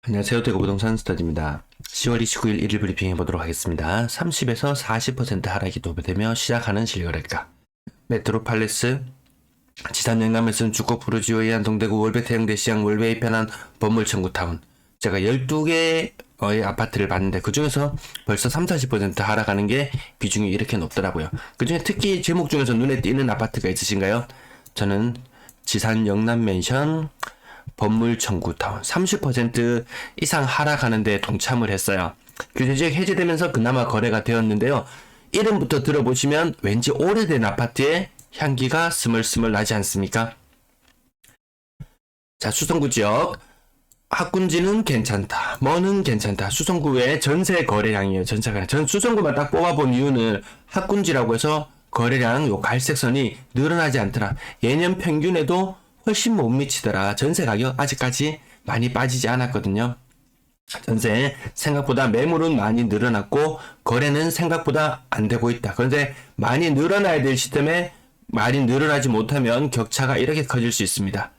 안녕하세요. 대구 부동산 스타디입니다. 10월 29일 1일 브리핑 해보도록 하겠습니다. 30에서 40% 하락이 도배되며 시작하는 실거래가 메트로팔레스 지산 영남에서는 주거 부르지오의 안동대구 월베 해영대 시장 월베에 편한 건물청구타운 제가 12개의 아파트를 봤는데 그 중에서 벌써 30-40% 하락하는 게 비중이 이렇게 높더라고요. 그 중에 특히 제목 중에서 눈에 띄는 아파트가 있으신가요? 저는 지산 영남맨션 법물 청구타운 30% 이상 하락하는데 동참을 했어요. 규제지역 해제되면서 그나마 거래가 되었는데요. 이름부터 들어보시면 왠지 오래된 아파트의 향기가 스멀스멀 나지 않습니까? 자, 수성구 지역 학군지는 괜찮다, 뭐는 괜찮다. 수성구 외에 전세 거래량이에요. 전세 거래. 전 수성구만 딱 뽑아본 이유는 학군지라고 해서 거래량 요 갈색선이 늘어나지 않더라. 예년 평균에도 훨씬 못 미치더라. 전세 가격 아직까지 많이 빠지지 않았거든요. 전세 생각보다 매물은 많이 늘어났고 거래는 생각보다 안 되고 있다. 그런데 많이 늘어나야 될 시점에 많이 늘어나지 못하면 격차가 이렇게 커질 수 있습니다.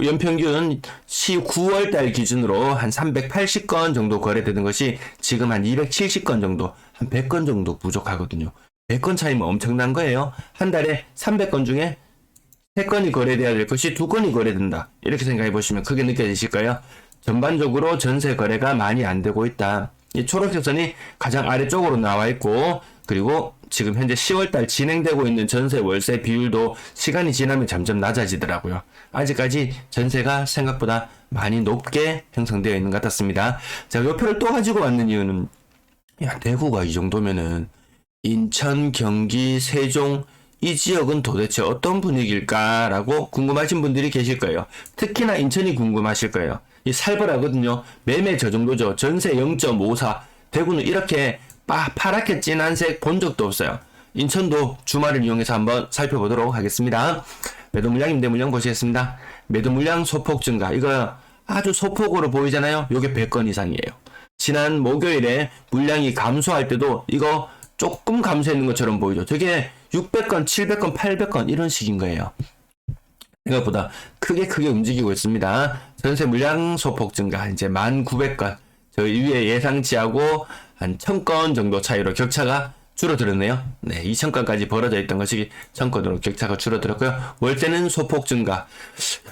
연평균 9월달 기준으로 한 380건 정도 거래되는 것이 지금 한 270건 정도, 한 100건 정도 부족하거든요. 100건 차이면 엄청난 거예요. 한 달에 300건 중에 3건이 거래돼야 될 것이 2건이 거래된다. 이렇게 생각해 보시면 크게 느껴지실 거예요. 전반적으로 전세 거래가 많이 안 되고 있다. 이 초록색 선이 가장 아래쪽으로 나와 있고, 그리고 지금 현재 10월달 진행되고 있는 전세 월세 비율도 시간이 지나면 점점 낮아지더라고요. 아직까지 전세가 생각보다 많이 높게 형성되어 있는 것 같습니다. 자, 이 표를 또 가지고 왔는 이유는, 야, 대구가 이 정도면은 인천, 경기, 세종 이 지역은 도대체 어떤 분위기일까라고 궁금하신 분들이 계실 거예요. 특히나 인천이 궁금하실 거예요. 이 살벌하거든요. 매매 저 정도죠. 전세 0.54. 대구는 이렇게 파랗게 진한 색 본 적도 없어요. 인천도 주말을 이용해서 한번 살펴보도록 하겠습니다. 매도 물량, 임대 물량 보시겠습니다. 매도 물량 소폭 증가. 이거 아주 소폭으로 보이잖아요. 요게 100건 이상이에요. 지난 목요일에 물량이 감소할 때도 이거 조금 감소했는 것처럼 보이죠. 되게 600건, 700건, 800건 이런 식인 거예요. 생각보다 크게 움직이고 있습니다. 전세 물량 소폭 증가 이제 1900건 저희 위에 예상치하고 한 1000건 정도 차이로 격차가 줄어들었네요. 네, 2000건까지 벌어져 있던 것이 1000건으로 격차가 줄어들었고요. 월세는 소폭 증가.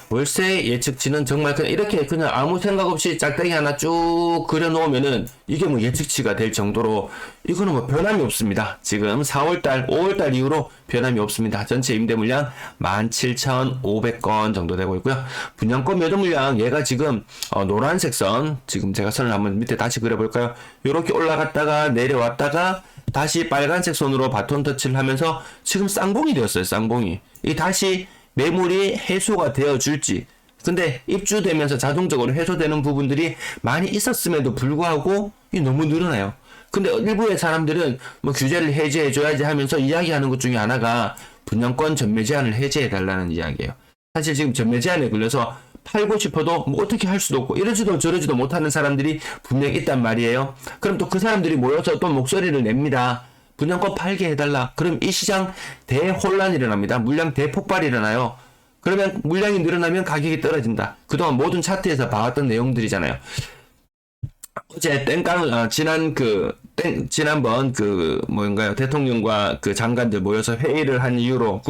월세 예측치는 정말 그냥 이렇게 그냥 아무 생각 없이 짝대기 하나 쭉 그려놓으면은 이게 뭐 예측치가 될 정도로 이거는 뭐 변함이 없습니다. 지금 4월달, 5월달 이후로 변함이 없습니다. 전체 임대 물량 17,500건 정도 되고 있고요. 분양권 매도 물량 얘가 지금 노란색 선 지금 제가 선을 한번 밑에 다시 그려볼까요? 이렇게 올라갔다가 내려왔다가 다시 빨간색 손으로 바톤 터치를 하면서 지금 쌍봉이 되었어요. 쌍봉이. 이 다시 매물이 해소가 되어 줄지. 근데 입주되면서 자동적으로 해소되는 부분들이 많이 있었음에도 불구하고 이 너무 늘어나요. 근데 일부의 사람들은 뭐 규제를 해제해줘야지 하면서 이야기하는 것 중에 하나가 분양권 전매 제한을 해제해달라는 이야기예요. 사실 지금 전매 제한에 걸려서 팔고 싶어도 뭐 어떻게 할 수도 없고 이러지도 저러지도 못하는 사람들이 분명히 있단 말이에요. 그럼 또 그 사람들이 모여서 또 목소리를 냅니다. 분양권 팔게 해달라. 그럼 이 시장 대혼란이 일어납니다. 물량 대폭발이 일어나요. 그러면 물량이 늘어나면 가격이 떨어진다. 그동안 모든 차트에서 봐왔던 내용들이잖아요. 어제 지난번 뭔가요? 대통령과 그 장관들 모여서 회의를 한 이유로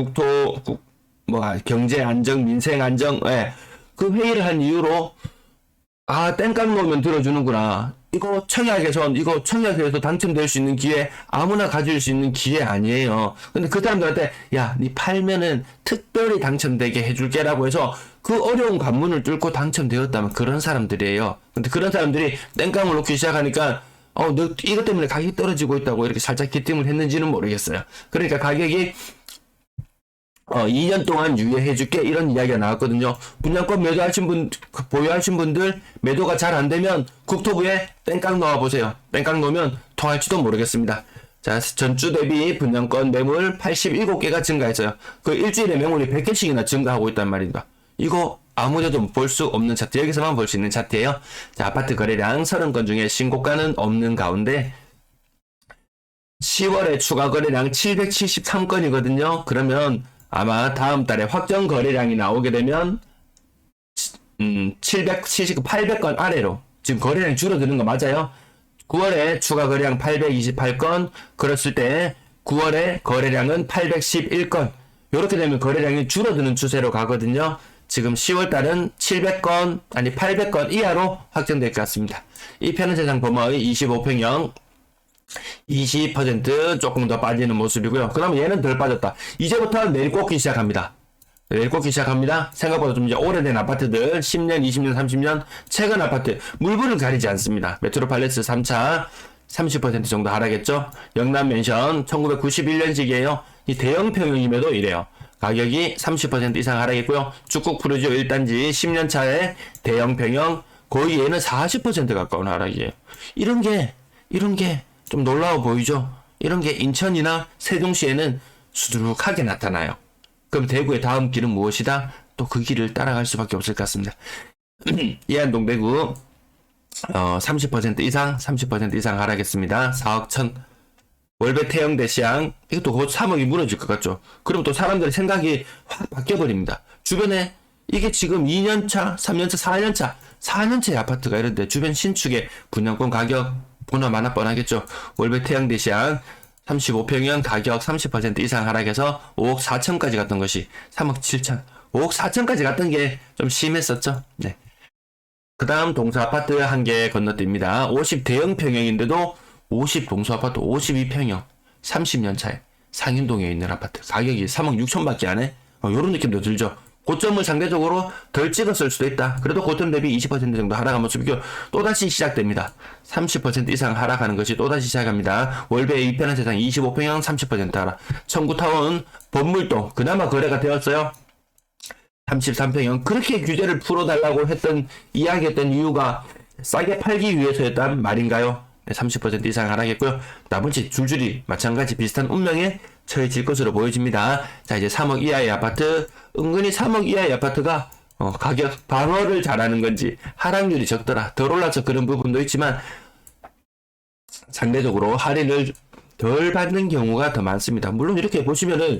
경제 안정, 민생 안정, 예. 그 회의를 한 이유로 땡깡 놓으면 들어주는구나. 이거 청약에서 당첨될 수 있는 기회 아무나 가질 수 있는 기회 아니에요. 근데 그 사람들한테 야, 니 팔면은 특별히 당첨되게 해줄게라고 해서 그 어려운 관문을 뚫고 당첨되었다면 그런 사람들이에요. 근데 그런 사람들이 땡깡을 놓기 시작하니까 너 이것 때문에 가격이 떨어지고 있다고 이렇게 살짝 기침을 했는지는 모르겠어요. 그러니까 가격이 2년 동안 유예해줄게 이런 이야기가 나왔거든요. 분양권 보유하신 분들 매도가 잘 안되면 국토부에 땡깡 넣어보세요. 땡깡 넣으면 통할지도 모르겠습니다. 자, 전주 대비 분양권 매물 87개가 증가했어요. 그 일주일에 매물이 100개씩이나 증가하고 있단 말입니다. 이거 아무데도 볼 수 없는 차트, 여기서만 볼 수 있는 차트예요. 자, 아파트 거래량 30건 중에 신고가는 없는 가운데 10월에 추가 거래량 773건이거든요. 그러면 아마 다음 달에 확정 거래량이 나오게 되면 800건 아래로 지금 거래량이 줄어드는 거 맞아요? 9월에 추가 거래량 828건, 그랬을 때 9월에 거래량은 811건. 이렇게 되면 거래량이 줄어드는 추세로 가거든요. 지금 10월달은 700건, 아니 800건 이하로 확정될 것 같습니다. 이 편의세상 범어의 25평형 20% 조금 더 빠지는 모습이고요. 그럼 얘는 덜 빠졌다. 이제부터 내리꽂기 시작합니다. 내리꽂기 시작합니다. 생각보다 좀 이제 오래된 아파트들, 10년, 20년, 30년, 최근 아파트, 물불을 가리지 않습니다. 메트로팔레스 3차 30% 정도 하락했죠. 영남맨션 1991년식이에요. 이 대형 평형임에도 이래요. 가격이 30% 이상 하락했고요. 쭉국 푸르지오 1단지 10년 차에 대형 평형 거의 얘는 40% 가까운 하락이에요. 이런 게 좀 놀라워 보이죠? 이런 게 인천이나 세종시에는 수두룩하게 나타나요. 그럼 대구의 다음 길은 무엇이다? 또 그 길을 따라갈 수밖에 없을 것 같습니다. 이안동 대구 30% 이상 30% 이상 하락했습니다. 4억 1천. 월배 태영 대시양 이것도 곧 3억이 무너질 것 같죠. 그럼 또 사람들의 생각이 확 바뀌어버립니다. 주변에 이게 지금 2년차, 3년차, 4년차 4년차의 아파트가 이런데 주변 신축의 분양권 가격 보나마나 뻔하겠죠. 월배 태영 대시양 35평형 가격 30% 이상 하락해서 5억 4천까지 갔던 것이 3억 7천, 5억 4천까지 갔던 게 좀 심했었죠. 네. 그 다음 동서아파트 한 개 건너뜁니다. 50 대형 평형인데도 50 동서아파트 52평형 30년 차에 상인동에 있는 아파트 가격이 3억 6천밖에 안 해? 요런 느낌도 들죠. 고점을 상대적으로 덜 찍었을 수도 있다. 그래도 고점 대비 20% 정도 하락한 모습이고 또다시 시작됩니다. 30% 이상 하락하는 것이 또다시 시작합니다. 월배 2편한 세상 25평형 30% 하락. 청구타운 범물동 그나마 거래가 되었어요. 33평형 그렇게 규제를 풀어달라고 했던 이야기했던 이유가 싸게 팔기 위해서였단 말인가요? 30% 이상 하락했고요. 나머지 줄줄이 마찬가지 비슷한 운명에 처해질 것으로 보여집니다. 자, 이제 3억 이하의 아파트, 은근히 3억 이하의 아파트가 가격 방어를 잘하는 건지 하락률이 적더라. 덜 올라서 그런 부분도 있지만 상대적으로 할인을 덜 받는 경우가 더 많습니다. 물론 이렇게 보시면은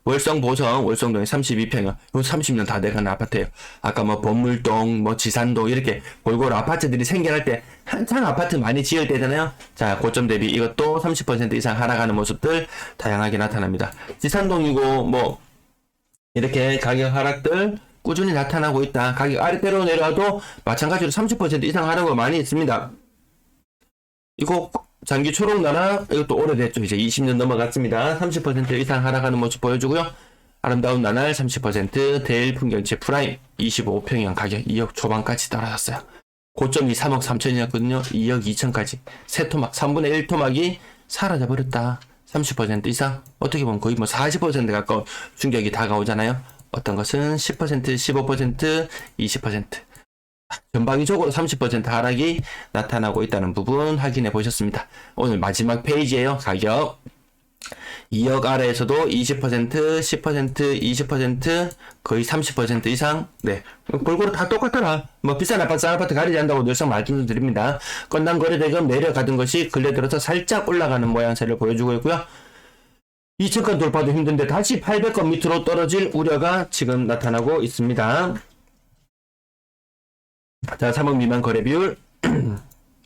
월성 보성, 월성동에 32평형, 요 30년 다 돼가는 아파트예요. 아까 뭐 범물동, 뭐 지산동 이렇게 골고루 아파트들이 생겨날 때 한창 아파트 많이 지을 때잖아요. 자, 고점 대비 이것도 30% 이상 하락하는 모습들 다양하게 나타납니다. 지산동이고 뭐 이렇게 가격 하락들 꾸준히 나타나고 있다. 가격 아래대로 내려와도 마찬가지로 30% 이상 하락은 많이 있습니다. 이거 장기 초록나라 이것도 오래됐죠. 이제 20년 넘어갔습니다. 30% 이상 하락하는 모습 보여주고요. 아름다운 나날 30%, 대일 풍경채 프라임 25평형 가격 2억 초반까지 떨어졌어요. 고점이 3억 3천이었거든요. 2억 2천까지. 세 토막 3분의 1 토막이 사라져버렸다. 30% 이상 어떻게 보면 거의 뭐 40% 가까운 충격이 다가오잖아요. 어떤 것은 10%, 15%, 20% 전방위적으로 30% 하락이 나타나고 있다는 부분 확인해 보셨습니다. 오늘 마지막 페이지에요. 가격 2억 아래에서도 20%, 10%, 20% 거의 30% 이상 네 골고루 다 똑같더라. 뭐 비싼 아파트 싼 아파트 가리지 않는다고 늘상 말씀드립니다. 건당 거래대금 내려가던 것이 근래 들어서 살짝 올라가는 모양새를 보여주고 있고요. 2,000건 돌파도 힘든데 다시 800건 밑으로 떨어질 우려가 지금 나타나고 있습니다. 자, 3억 미만 거래 비율.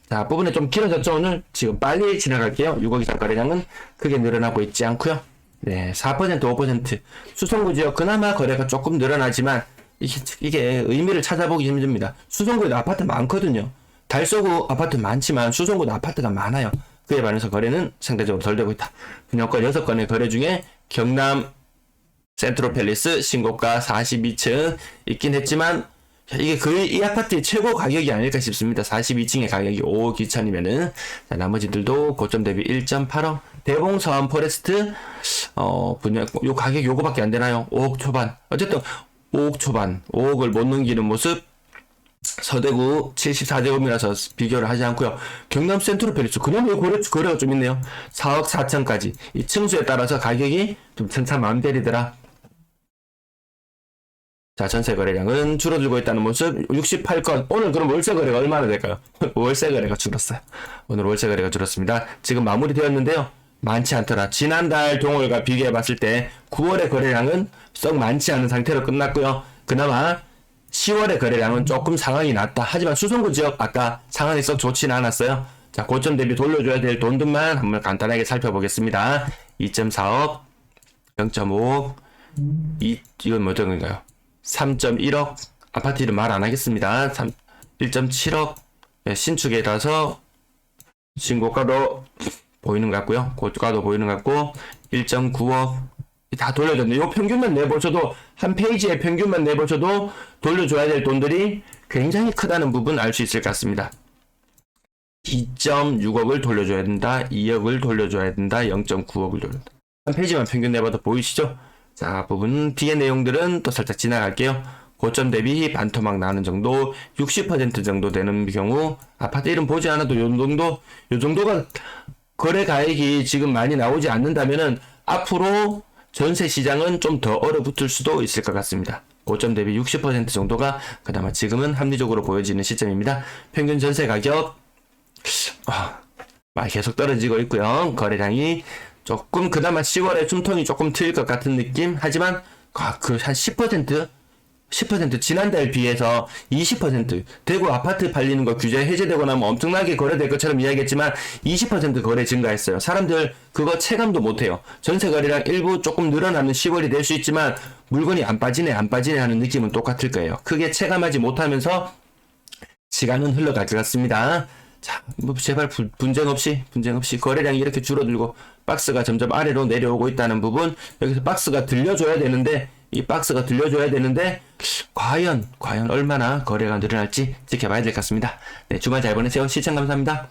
자, 부분에 좀 길어졌죠, 오늘? 지금 빨리 지나갈게요. 6억 이상 거래량은 크게 늘어나고 있지 않고요. 네, 4%, 5%. 수성구 지역 그나마 거래가 조금 늘어나지만, 이게 의미를 찾아보기 힘듭니다. 수성구에도 아파트 많거든요. 달서구 아파트 많지만 수성구도 아파트가 많아요. 그에 반해서 거래는 상대적으로 덜 되고 있다. 분양권 6건의 거래 중에 경남 센트로팰리스 신고가 42층 있긴 했지만, 이게 거의 이 아파트의 최고 가격이 아닐까 싶습니다. 42층의 가격이 5억 2천이면은 나머지들도 고점 대비 1.8억. 대봉서안 포레스트 분양 요 가격 요거밖에 안 되나요? 5억 초반. 어쨌든 5억 초반, 5억을 못 넘기는 모습. 서대구 74제곱이라서 비교를 하지 않고요. 경남 센트로팰리스 그나마 거래가 좀 있네요. 4억 4천까지. 이 층수에 따라서 가격이 좀 천차만별이더라. 자, 전세 거래량은 줄어들고 있다는 모습. 68건. 오늘 그럼 월세 거래가 얼마나 될까요? 월세 거래가 줄었어요. 오늘 월세 거래가 줄었습니다. 지금 마무리되었는데요. 많지 않더라. 지난달 동월과 비교해 봤을 때 9월의 거래량은 썩 많지 않은 상태로 끝났고요. 그나마 10월의 거래량은 조금 상황이 낮다. 하지만 수성구 지역 아까 상황이 썩 좋지는 않았어요. 자, 고점 대비 돌려줘야 될 돈들만 한번 간단하게 살펴보겠습니다. 2.4억, 0.5억, 이건 뭐 어떤 건가요? 3.1억, 아파트 이름 말 안 하겠습니다. 1.7억, 신축이라서 신고가도 보이는 것 같고요. 고가도 보이는 것 같고, 1.9억, 다 돌려줬네. 요 평균만 내보셔도, 한 페이지의 평균만 내보셔도 돌려줘야 될 돈들이 굉장히 크다는 부분 알 수 있을 것 같습니다. 2.6억을 돌려줘야 된다. 2억을 돌려줘야 된다. 0.9억을 돌려야 된다. 한 페이지만 평균 내봐도 보이시죠? 자, 부분 뒤의 내용들은 또 살짝 지나갈게요. 고점 대비 반토막 나는 정도, 60% 정도 되는 경우, 아파트 이름 보지 않아도 요 정도가 거래 가액이 지금 많이 나오지 않는다면은 앞으로 전세 시장은 좀 더 얼어붙을 수도 있을 것 같습니다. 고점 대비 60% 정도가 그나마 지금은 합리적으로 보여지는 시점입니다. 평균 전세 가격 계속 떨어지고 있고요. 거래량이 조금 그나마 10월에 숨통이 조금 트일 것 같은 느낌. 하지만 그 한 10% 지난달 비해서 20% 대구 아파트 팔리는 거 규제 해제되고 나면 엄청나게 거래될 것처럼 이야기했지만 20% 거래 증가했어요. 사람들 그거 체감도 못해요. 전세 거래량 일부 조금 늘어나는 10월이 될 수 있지만 물건이 안 빠지네 하는 느낌은 똑같을 거예요. 크게 체감하지 못하면서 시간은 흘러갈 것 같습니다. 자, 뭐 제발 분쟁 없이 거래량이 이렇게 줄어들고 박스가 점점 아래로 내려오고 있다는 부분, 여기서 박스가 들려줘야 되는데 과연 얼마나 거래가 늘어날지 지켜봐야 될 것 같습니다. 네, 주말 잘 보내세요. 시청 감사합니다.